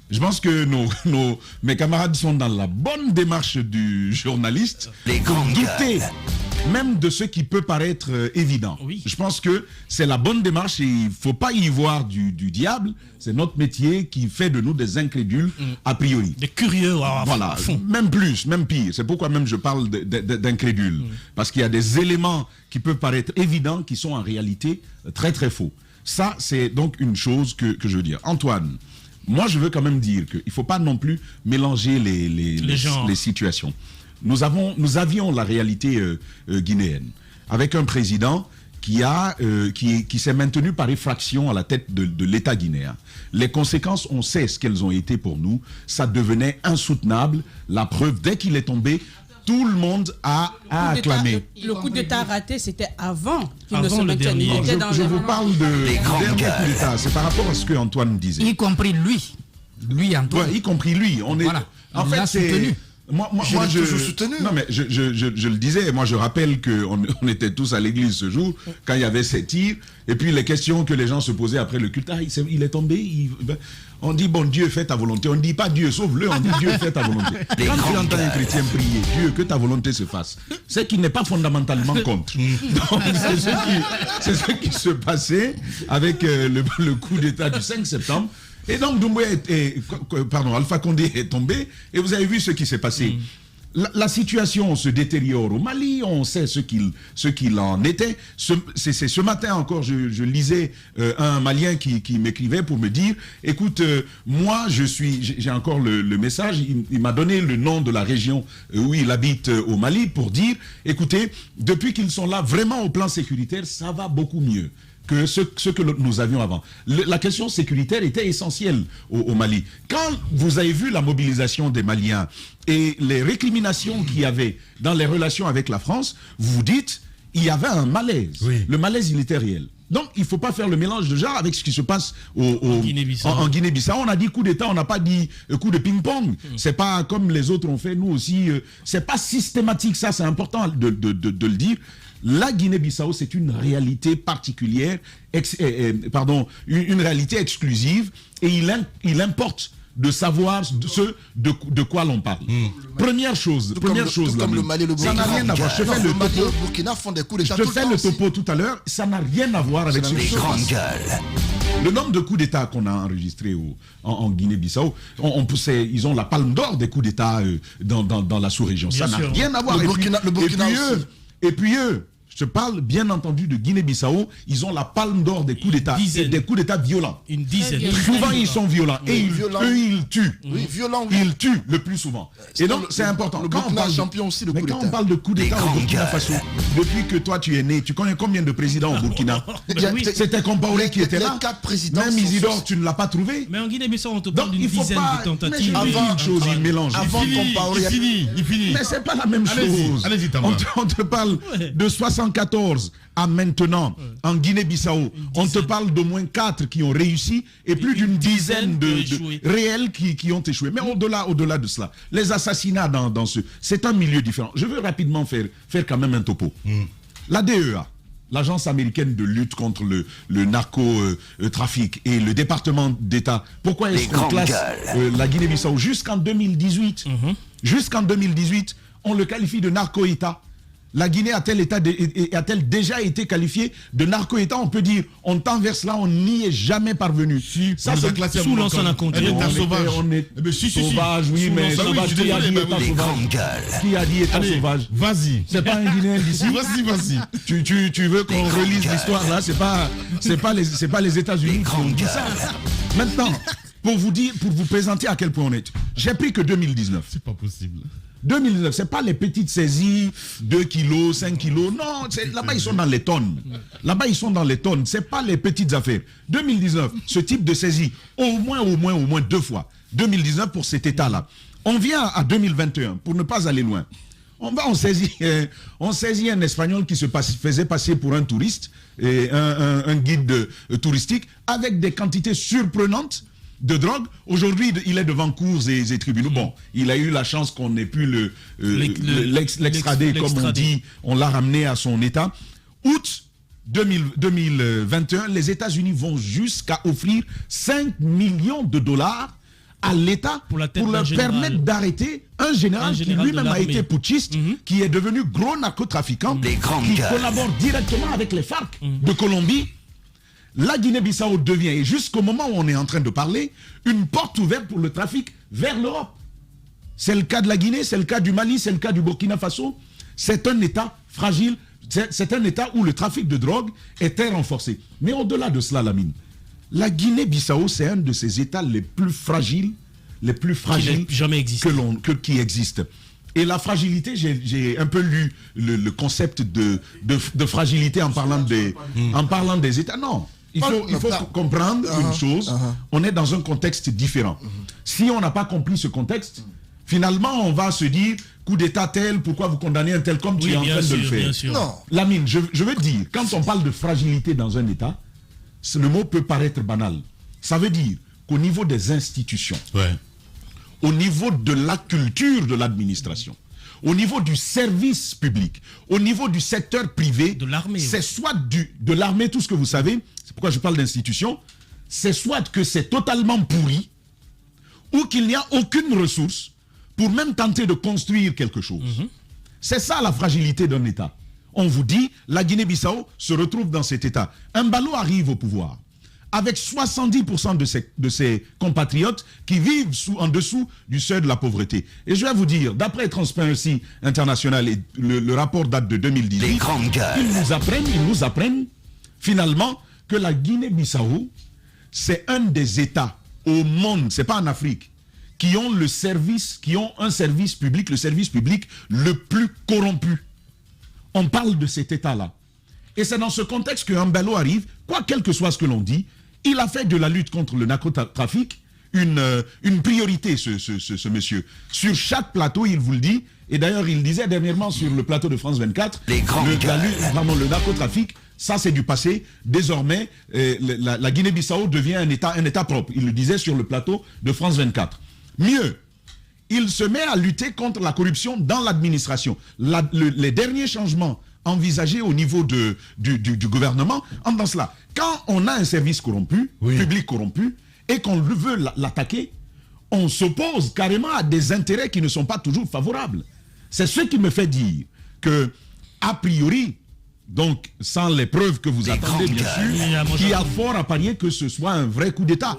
Je pense que mes camarades sont dans la bonne démarche du journaliste pour douter même de ce qui peut paraître évident. Oui. Je pense que c'est la bonne démarche et il ne faut pas y voir du diable. C'est notre métier qui fait de nous des incrédules a priori. Des curieux. Voilà, même plus, même pire. C'est pourquoi même je parle d'incrédules. Parce qu'il y a des éléments qui peuvent paraître évidents qui sont en réalité très très faux. Ça, c'est donc une chose que je veux dire. Antoine, moi je veux quand même dire qu'il ne faut pas non plus mélanger les situations. Nous avions la réalité guinéenne, avec un président qui s'est maintenu par effraction à la tête de l'État guinéen. Les conséquences, on sait ce qu'elles ont été pour nous. Ça devenait insoutenable. La preuve, dès qu'il est tombé, tout le monde a acclamé. Le coup d'État raté, c'était avant qu'il ne se maintienne. Je vous parle de dernier coup d'État. C'est par rapport à ce que Antoine disait. Y compris lui. Lui, Antoine. Ouais, y compris lui. Voilà. En fait, c'est... Moi, toujours soutenu. Non, mais je le disais, moi je rappelle qu'on était tous à l'église ce jour, quand il y avait ces tirs, et puis les questions que les gens se posaient après le culte, il est tombé, on dit, bon, Dieu fait ta volonté. On ne dit pas Dieu sauve-le, on dit Dieu fait ta volonté. Quand tu entends un chrétien prier, Dieu, que ta volonté se fasse, c'est qu'il n'est pas fondamentalement contre. Donc, c'est ce qui se passait avec le coup d'État du 5 septembre. Et donc Alpha Condé est tombé et vous avez vu ce qui s'est passé. La situation se détériore au Mali, on sait ce qu'il en était. C'est ce matin encore, je lisais un Malien qui m'écrivait pour me dire, écoute, moi j'ai encore le message, il m'a donné le nom de la région où il habite au Mali pour dire, écoutez, depuis qu'ils sont là, vraiment au plan sécuritaire, ça va beaucoup mieux que ce que nous avions avant. La question sécuritaire était essentielle au Mali. Quand vous avez vu la mobilisation des Maliens et les récriminations qu'il y avait dans les relations avec la France, vous vous dites, il y avait un malaise. Oui. Le malaise, il était réel. Donc, il ne faut pas faire le mélange de genre avec ce qui se passe en Guinée-Bissau. On a dit coup d'État, on n'a pas dit coup de ping-pong. C'est pas comme les autres ont fait, nous aussi. C'est pas systématique, ça, c'est important de le dire. La Guinée-Bissau, c'est une réalité particulière, une réalité exclusive, et il importe de savoir de quoi l'on parle. Première chose, comme le Mali, le ça n'a rien à voir. Je fais le Burkina font des coups d'État. Je fais le topo tout à l'heure, ça n'a rien à voir avec ce que je passe. Le nombre de coups d'État qu'on a enregistrés en Guinée-Bissau, ils ont la palme d'or des coups d'État dans la sous-région. Ça n'a rien à voir. Le Burkina et puis eux, Je parle bien entendu de Guinée-Bissau. Ils ont la palme d'or des coups d'État. Et des coups d'État violents. Une dizaine. Souvent, ils sont violents. Et eux, ils tuent. Oui, violents. Oui. Ils tuent le plus souvent. Et donc, c'est important. Le Burkina champion aussi de coup d'État. Quand on parle de coup d'État au Burkina Faso, depuis que toi tu es né, tu connais combien de présidents au Burkina? C'était Compaoré qui était là. Même Isidore, tu ne l'as pas trouvé. Mais en Guinée-Bissau, on te parle d'une dizaine de tentatives. Avant chose, il mélange. Avant Compaoré, il finit. Mais c'est pas la même chose. Allez-y, on te parle de 74 à maintenant en Guinée-Bissau. On te parle d'au moins 4 qui ont réussi et plus d'une dizaine de réels qui ont échoué. Mais au-delà de cela, les assassinats dans ce... C'est un milieu différent. Je veux rapidement faire quand même un topo. La DEA, l'agence américaine de lutte contre le narcotrafic et le département d'État, pourquoi est-ce qu'on classe la Guinée-Bissau jusqu'en 2018 Jusqu'en 2018, on le qualifie de narco-État. La Guinée a-t-elle déjà été qualifiée de narco-État? On peut dire, on tend vers cela, on n'y est jamais parvenu. Si, ça, c'est classé sous l'ancien inconnu. On est sauvage, oui, mais sauvage, qui a dit État sauvage? Qui a dit État sauvage? Vas-y. C'est pas un Guinéen d'ici. Vas-y. Tu veux qu'on relise l'histoire là? C'est pas les États-Unis qui ont dit ça. Maintenant, pour vous présenter à quel point on est, j'ai pris que 2019. C'est pas possible. 2019, ce n'est pas les petites saisies, 2 kilos, 5 kilos. Non, là-bas, ils sont dans les tonnes. Là-bas, ils sont dans les tonnes. Ce n'est pas les petites affaires. 2019, ce type de saisie, au moins 2 fois. 2019 pour cet état-là. On vient à 2021, pour ne pas aller loin. On saisit un Espagnol qui se faisait passer pour un touriste, et un guide touristique, avec des quantités surprenantes de drogue. Aujourd'hui, il est devant cours et tribunaux. Bon, il a eu la chance qu'on ait pu l'extrader, comme on dit. On l'a ramené à son état. Août 2021, les États-Unis vont jusqu'à offrir 5 millions de dollars à l'État pour leur permettre d'arrêter un général qui lui-même a été putschiste, qui est devenu gros narcotrafiquant, qui collabore directement avec les FARC de Colombie. La Guinée-Bissau devient, et jusqu'au moment où on est en train de parler, une porte ouverte pour le trafic vers l'Europe. C'est le cas de la Guinée, c'est le cas du Mali, c'est le cas du Burkina Faso. C'est un État fragile, c'est un État où le trafic de drogue est très renforcé. Mais au-delà de cela, Lamine, la Guinée-Bissau, c'est un de ces États les plus fragiles qui existent. Et la fragilité, j'ai un peu lu le concept de fragilité en parlant des États. Non. Il faut comprendre une chose, on est dans un contexte différent. Si on n'a pas compris ce contexte, finalement on va se dire, coup d'État tel, pourquoi vous condamnez un tel comme tu es en train de le faire. Non. Lamine, je veux dire, quand on parle de fragilité dans un État, le mot peut paraître banal. Ça veut dire qu'au niveau des institutions, au niveau de la culture de l'administration, au niveau du service public, au niveau du secteur privé, de l'armée, c'est soit de l'armée, tout ce que vous savez, c'est pourquoi je parle d'institution, c'est soit que c'est totalement pourri, ou qu'il n'y a aucune ressource pour même tenter de construire quelque chose. C'est ça la fragilité d'un État. On vous dit, la Guinée-Bissau se retrouve dans cet État. Mbalo arrive au pouvoir avec 70% de ses compatriotes qui vivent en dessous du seuil de la pauvreté. Et je vais vous dire, d'après Transparency International, et le rapport date de 2018, ils nous apprennent finalement que la Guinée-Bissau, c'est un des États au monde, c'est pas en Afrique, qui ont un service public, le service public le plus corrompu. On parle de cet État-là. Et c'est dans ce contexte que Mbalo arrive, quel que soit ce que l'on dit, il a fait de la lutte contre le narcotrafic une priorité, ce monsieur. Sur chaque plateau, il vous le dit, et d'ailleurs il disait dernièrement sur le plateau de France 24, le narcotrafic, ça c'est du passé. Désormais, la Guinée-Bissau devient un État propre. Il le disait sur le plateau de France 24. Mieux, il se met à lutter contre la corruption dans l'administration. Les derniers changements envisagés au niveau du gouvernement en dans cela. Quand on a un service corrompu, public corrompu, et qu'on veut l'attaquer, on s'oppose carrément à des intérêts qui ne sont pas toujours favorables. C'est ce qui me fait dire que, a priori, Donc, sans les preuves que vous attendez, bien sûr, qui a fort à parier que ce soit un vrai coup d'État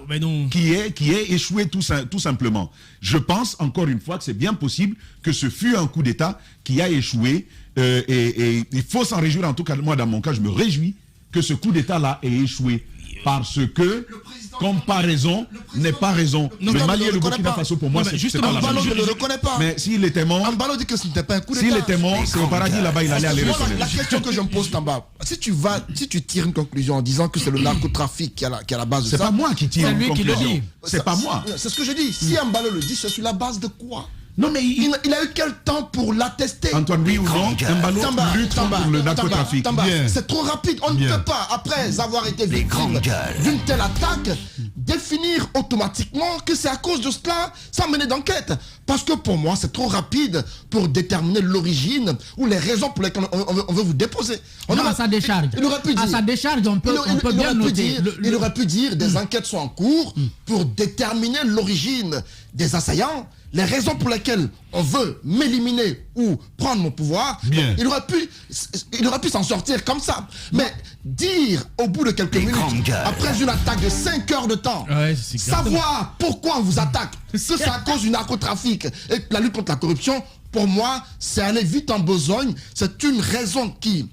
qui est échoué tout simplement. Je pense, encore une fois, que c'est bien possible que ce fut un coup d'État qui a échoué. Et il faut s'en réjouir, en tout cas, moi, dans mon cas, je me réjouis que ce coup d'État-là ait échoué. Parce que comparaison n'est pas raison. Le Mali et le Burkina Faso, pour moi, c'est justement Ambalo ne le reconnaît pas. Mais s'il était mort, Ambalo dit que ce n'était pas un coup d'État. S'il était mort, c'est au paradis là-bas, il allait aller reconnaître. La question que je me pose, Tamba, si tu tires une conclusion en disant que c'est le narcotrafic qui est à la base de ça. C'est pas moi qui tire une conclusion. C'est lui qui le dit. C'est pas moi. C'est ce que je dis. Si Ambalo le dit, c'est sur la base de quoi? Non, mais il a eu quel temps pour l'attester? Antoine, oui ou non, Ambalo lutte contre le narcotrafic. C'est trop rapide. On ne peut pas, après avoir été victime d'une telle attaque, définir automatiquement que c'est à cause de cela sans mener d'enquête. Parce que pour moi, c'est trop rapide pour déterminer l'origine ou les raisons pour lesquelles on veut vous déposer. À sa décharge. Il aurait pu dire, à sa décharge, on peut bien noter. Il aurait pu dire des enquêtes sont en cours pour déterminer l'origine des assaillants, les raisons pour lesquelles on veut m'éliminer ou prendre mon pouvoir. Il aurait pu s'en sortir comme ça. Mais dire au bout de quelques minutes, après une attaque de 5 heures de temps, savoir pourquoi on vous attaque, que c'est à cause du narcotrafic et la lutte contre la corruption, pour moi, c'est aller vite en besogne. C'est une raison qui,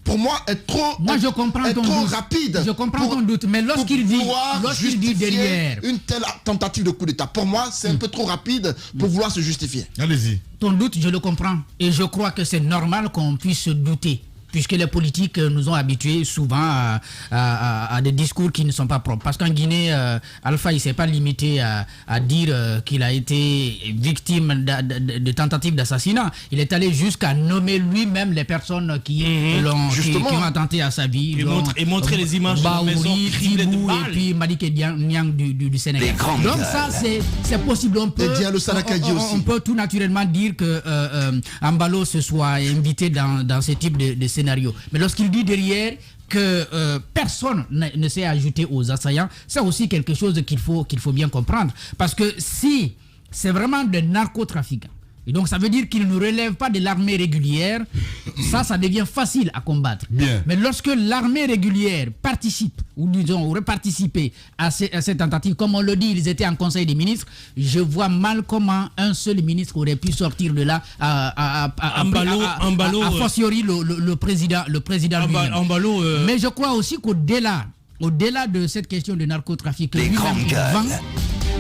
pour moi, est trop, je comprends ton trop doute. rapide. Je comprends ton doute, mais lorsqu'il dit derrière une telle tentative de coup d'État, pour moi, c'est un peu trop rapide pour vouloir se justifier. Allez-y. Ton doute, je le comprends. Et je crois que c'est normal qu'on puisse se douter, puisque les politiques nous ont habitués souvent à des discours qui ne sont pas propres. Parce qu'en Guinée, Alpha, il ne s'est pas limité à dire qu'il a été victime de tentatives d'assassinat. Il est allé jusqu'à nommer lui-même les personnes qui ont attenté à sa vie. Et montrer les images de la maison criblée de balles. Et puis Malik Niang du Sénégal. Donc ça, c'est possible. On peut tout naturellement dire que Ambalo se soit invité dans ce type de scénario. Mais lorsqu'il dit derrière que personne ne s'est ajouté aux assaillants, c'est aussi quelque chose qu'il faut bien comprendre. Parce que si c'est vraiment des narcotrafiquants, et donc ça veut dire qu'ils ne relèvent pas de l'armée régulière, ça devient facile à combattre. Mais lorsque l'armée régulière participe, ou disons aurait participé à cette tentative, comme on le dit, ils étaient en conseil des ministres, je vois mal comment un seul ministre aurait pu sortir de là à fortiori le président lui-même. Mais je crois aussi qu'au-delà de cette question de narcotrafic,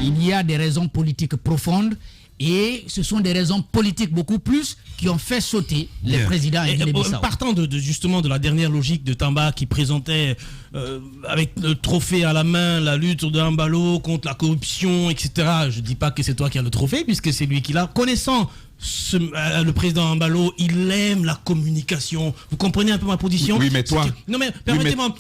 il y a des raisons politiques profondes. Et ce sont des raisons politiques beaucoup plus qui ont fait sauter les présidents Guinée-Bissau. Partant justement de la dernière logique de Tamba qui présentait avec le trophée à la main la lutte de Ambalo contre la corruption, etc. Je ne dis pas que c'est toi qui as le trophée puisque c'est lui qui l'a. Connaissant le président Ambalo, il aime la communication. Vous comprenez un peu ma position? Oui, mais toi, permettez-moi.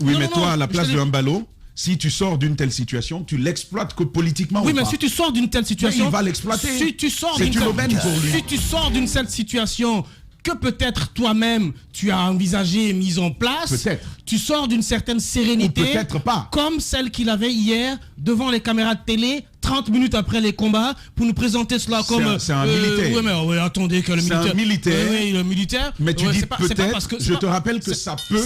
À la place de Ambalo, si tu sors d'une telle situation, tu l'exploites que politiquement. Oui, mais si tu sors d'une telle situation, il va l'exploiter. Si tu sors c'est une aubaine pour lui. Si tu sors d'une telle situation que peut-être toi-même tu as envisagé et mise en place, peut-être. Tu sors d'une certaine sérénité, ou peut-être pas, comme celle qu'il avait hier devant les caméras de télé, 30 minutes après les combats, pour nous présenter cela comme... C'est un militaire. Oui, mais attendez que le militaire... C'est un militaire. Oui, le militaire. Mais tu dis peut-être, je te rappelle que ça peut...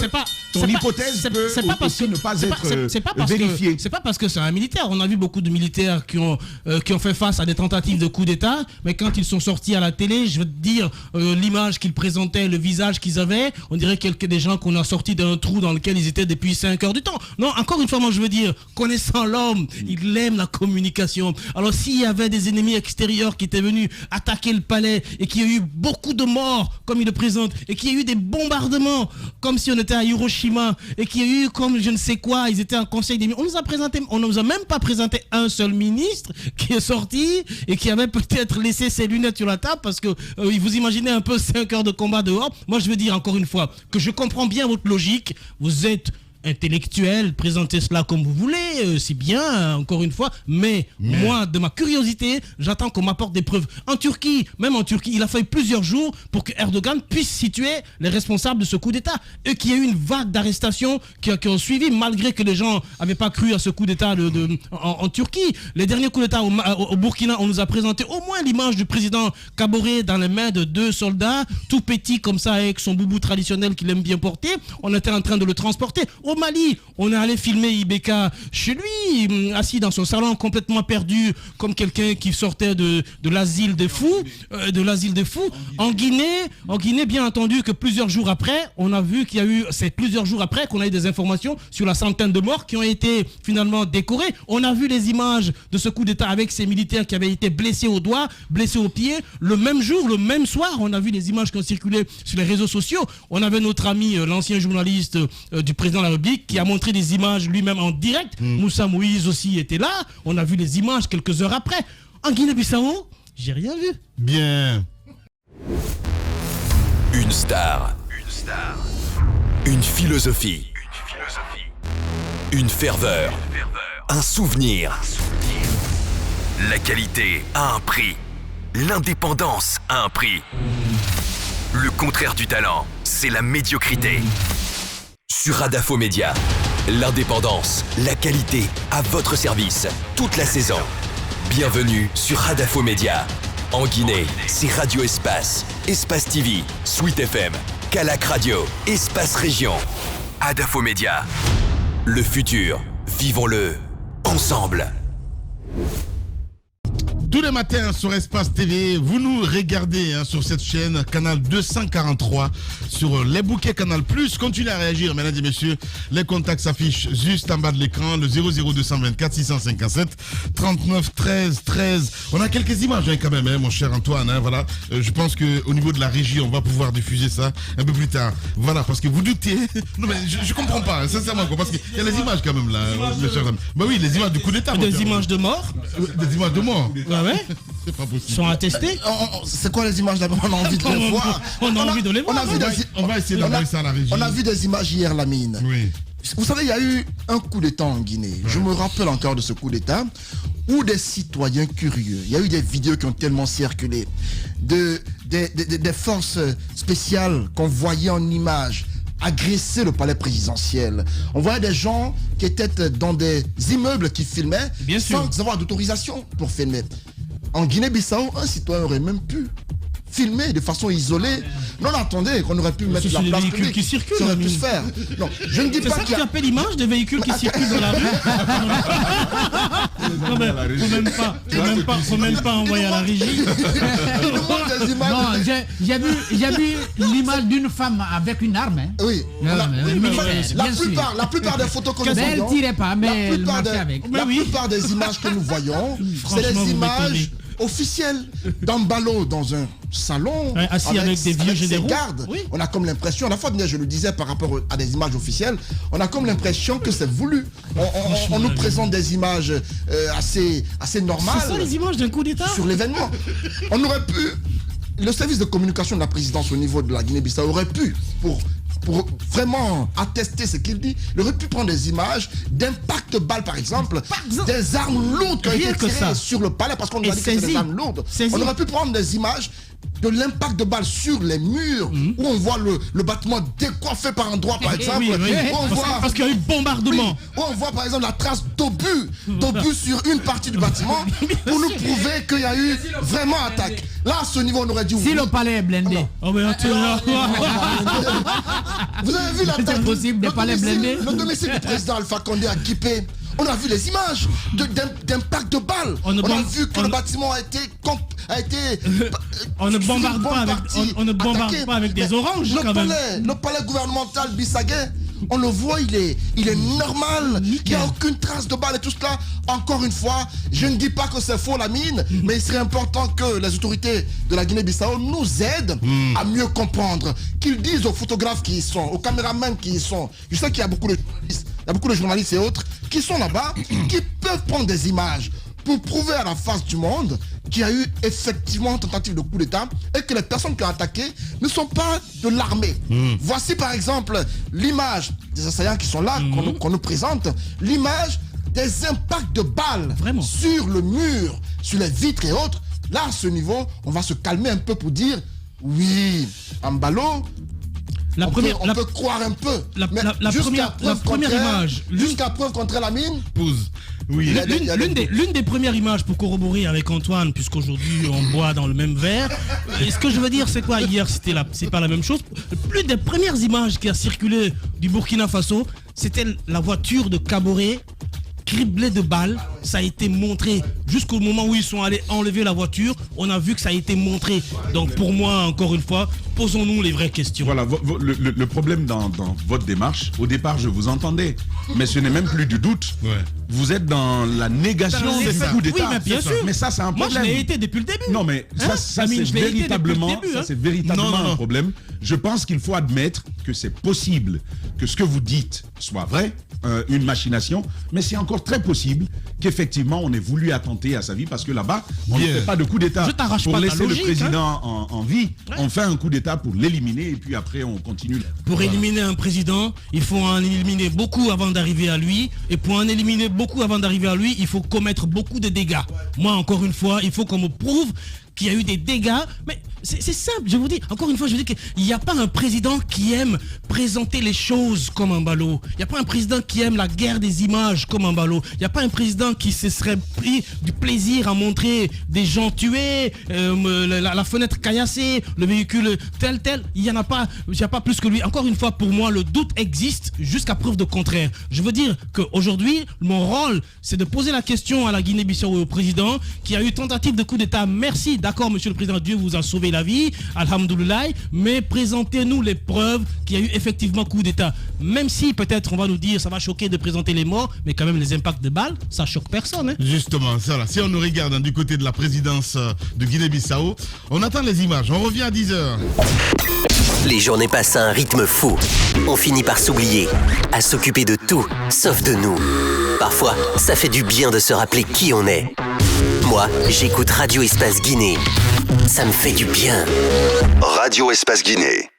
Ton hypothèse peut ne pas être vérifiée. C'est pas parce que c'est un militaire. On a vu beaucoup de militaires qui ont fait face à des tentatives de coup d'État, mais quand ils sont sortis à la télé, je veux te dire, l'image qu'ils présentaient, le visage qu'ils avaient, on dirait des gens qu'on a sortis d'un trou dans lequel ils étaient depuis 5 heures du temps. Non, encore une fois, moi je veux dire, connaissant l'homme, il aime la communication. Alors s'il y avait des ennemis extérieurs qui étaient venus attaquer le palais et qu'il y a eu beaucoup de morts, comme il le présente, et qu'il y a eu des bombardements, comme si on était à Hiroshima, et qu'il y a eu comme je ne sais quoi, ils étaient en conseil des ministres, on ne nous a même pas présenté un seul ministre qui est sorti et qui avait peut-être laissé ses lunettes sur la table parce que vous imaginez un peu 5 heures de combat dehors. Moi je veux dire encore une fois que je comprends bien votre logique, vous êtes intellectuel, présentez cela comme vous voulez, c'est bien, encore une fois, mais moi, de ma curiosité, j'attends qu'on m'apporte des preuves. En Turquie, il a fallu plusieurs jours pour que Erdogan puisse situer les responsables de ce coup d'État. Et qu'il y ait eu une vague d'arrestations qui ont suivi, malgré que les gens n'avaient pas cru à ce coup d'État en Turquie. Les derniers coups d'État au Burkina, on nous a présenté au moins l'image du président Kaboré dans les mains de 2 soldats, tout petit comme ça, avec son boubou traditionnel qu'il aime bien porter. On était en train de le transporter. Au Mali, on est allé filmer Ibeka chez lui, assis dans son salon, complètement perdu, comme quelqu'un qui sortait de l'asile des fous. En Guinée, bien entendu, que plusieurs jours après, on a vu qu'il y a eu, c'est plusieurs jours après qu'on a eu des informations sur la centaine de morts qui ont été finalement décorés. On a vu les images de ce coup d'État avec ces militaires qui avaient été blessés au doigt, blessés au pied. Le même jour, le même soir, on a vu les images qui ont circulé sur les réseaux sociaux. On avait notre ami, l'ancien journaliste du président de la République, qui a montré des images lui-même en direct. Moussa Moïse aussi était là. On a vu les images quelques heures après. En Guinée-Bissau, j'ai rien vu. Bien. Une star. Une philosophie. Une ferveur. Un souvenir. La qualité a un prix. L'indépendance a un prix. Le contraire du talent, c'est la médiocrité. Sur Adafo Média, l'indépendance, la qualité à votre service, toute la saison. Bienvenue sur Adafo Média. En Guinée, c'est Radio Espace, Espace TV, Sweet FM, Calac Radio, Espace Région. Adafo Média. Le futur, vivons-le ensemble. Tous les matins sur Espace TV, vous nous regardez sur cette chaîne, canal 243, sur les bouquets Canal+. Continuez à réagir, mesdames et messieurs. Les contacts s'affichent juste en bas de l'écran, le 00224 657 39 13 13. On a quelques images quand même, mon cher Antoine. Voilà. Je pense qu'au niveau de la régie, on va pouvoir diffuser ça un peu plus tard. Voilà, parce que vous doutez. Non, mais je comprends pas, sincèrement, parce qu'il y a les images quand même là, mes chers amis. Bah oui, les images du coup d'État. Des images de mort. Des images de mort. Ouais. C'est pas possible. Sont attestés. C'est quoi les images d'abord? On a envie de les voir. On a envie de les voir. On va essayer d'envoyer ça à la régie. On a vu des images hier, Lamine. Oui. Vous savez, il y a eu un coup d'État en Guinée. Ouais. Je me rappelle encore de ce coup d'État où des citoyens curieux, il y a eu des vidéos qui ont tellement circulé, des forces spéciales qu'on voyait en images agresser le palais présidentiel. On voyait des gens qui étaient dans des immeubles qui filmaient sans avoir d'autorisation pour filmer. En Guinée-Bissau, un citoyen aurait même pu filmer de façon isolée. Non, attendez, qu'on aurait pu mettre la place publique. Qui circulent, ça aurait pu se faire. Non, je ne dis pas qu'il y a l'image des véhicules qui circulent dans la rue. Non, mais faut même pas envoyer à la régie. Non, j'ai vu l'image d'une femme avec une arme. Oui. La plupart des photos que nous voyons. Elle tirait pas, mais elle marchait avec. La plupart des images que nous voyons, c'est des images officiel d'Ambalo dans un salon assis avec des vieux généraux. Gardes. Oui. On a comme l'impression, à la fois je le disais par rapport à des images officielles, on a comme l'impression que c'est voulu. On nous présente des images assez normales. C'est ça les images d'un coup d'État sur l'événement. On aurait pu, le service de communication de la présidence au niveau de la Guinée-Bissau aurait pu, pour vraiment attester ce qu'il dit, il aurait pu prendre des images d'impact de balles, par exemple, des armes lourdes qui ont été tirées sur le palais, parce qu'on nous a dit que c'est des armes lourdes. On aurait pu prendre des images de l'impact de balles sur les murs, où on voit le bâtiment décoiffé par endroits, par exemple. Parce qu'il y a eu bombardement. Où on voit, par exemple, la trace d'obus sur une partie du bâtiment, pour nous prouver qu'il y a eu vraiment attaque. Là, à ce niveau, on aurait dit... Si le palais est blindé. Vous avez vu l'attaque? C'est possible, des palais blindés. Le domicile du président Alpha Condé à Kipé. On a vu les images d'impact de balles. On a vu que le bâtiment a été on ne bombarde pas avec des oranges. Le palais gouvernemental Bissaguet, on le voit, il est normal. Il n'y a aucune trace de balle et tout cela. Encore une fois, je ne dis pas que c'est faux, Lamine, mais il serait important que les autorités de la Guinée-Bissau nous aident à mieux comprendre. Qu'ils disent aux photographes qui y sont, aux caméramans qui y sont. Je sais qu'il y a beaucoup de journalistes, et autres qui sont là-bas, qui peuvent prendre des images. pour prouver à la face du monde qu'il y a eu effectivement une tentative de coup d'État et que les personnes qui ont attaqué ne sont pas de l'armée. Voici par exemple l'image des assaillants qui sont là, qu'on nous présente, l'image des impacts de balles sur le mur, sur les vitres et autres. Là, à ce niveau, on va se calmer un peu pour dire, oui, Ambalo, on peut croire un peu. La première image. Jusqu'à preuve contre la mine. Pause. Oui. L'une des premières images pour corroborer avec Antoine, puisqu'aujourd'hui on boit dans le même verre. Et ce que je veux dire, c'est quoi? Hier, c'est pas la même chose. L'une des premières images qui a circulé du Burkina Faso, c'était la voiture de Kaboré criblée de balles. Ça a été montré jusqu'au moment où ils sont allés enlever la voiture. On a vu que ça a été montré. Donc pour moi, encore une fois, posons-nous les vraies questions. Voilà, le problème dans votre démarche, au départ, je vous entendais, mais ce n'est même plus du doute. Ouais. Vous êtes dans la négation des coups d'État. Oui, mais bien sûr. Mais ça, c'est un problème. Moi, je l'ai été depuis le début. Non, mais ça c'est véritablement un problème. Je pense qu'il faut admettre que c'est possible que ce que vous dites soit vrai, une machination, mais c'est encore très possible qu'effectivement on ait voulu attenter à sa vie parce que là-bas, on ne fait pas de coup d'État pour laisser le président en vie. On fait un coup d'État pour l'éliminer et puis après on continue. Pour éliminer un président, il faut en éliminer beaucoup avant d'arriver à lui. Et pour en éliminer beaucoup avant d'arriver à lui, il faut commettre beaucoup de dégâts. Moi, encore une fois, il faut qu'on me prouve qu'il y a eu des dégâts. Mais c'est simple, je vous dis, encore une fois, je vous dis qu'il n'y a pas un président qui aime présenter les choses comme Ambalo. Il n'y a pas un président qui aime la guerre des images comme Ambalo. Il n'y a pas un président qui se serait pris du plaisir à montrer des gens tués, la fenêtre caillassée, le véhicule tel. Il n'y en a pas, plus que lui. Encore une fois, pour moi, le doute existe jusqu'à preuve de contraire. Je veux dire qu'aujourd'hui, mon rôle, c'est de poser la question à la Guinée-Bissau et au président qui a eu tentative de coup d'État. Merci. D'accord, monsieur le président, Dieu vous a sauvé la vie, alhamdoulilah, mais présentez-nous les preuves qu'il y a eu effectivement coup d'État. Même si peut-être on va nous dire ça va choquer de présenter les morts, mais quand même les impacts de balles, ça choque personne. Hein. Justement, ça là. Si on nous regarde du côté de la présidence de Guinée-Bissau, on attend les images, on revient à 10h. Les journées passent à un rythme fou. On finit par s'oublier, à s'occuper de tout, sauf de nous. Parfois, ça fait du bien de se rappeler qui on est. Moi, j'écoute Radio Espace Guinée. Ça me fait du bien. Radio Espace Guinée.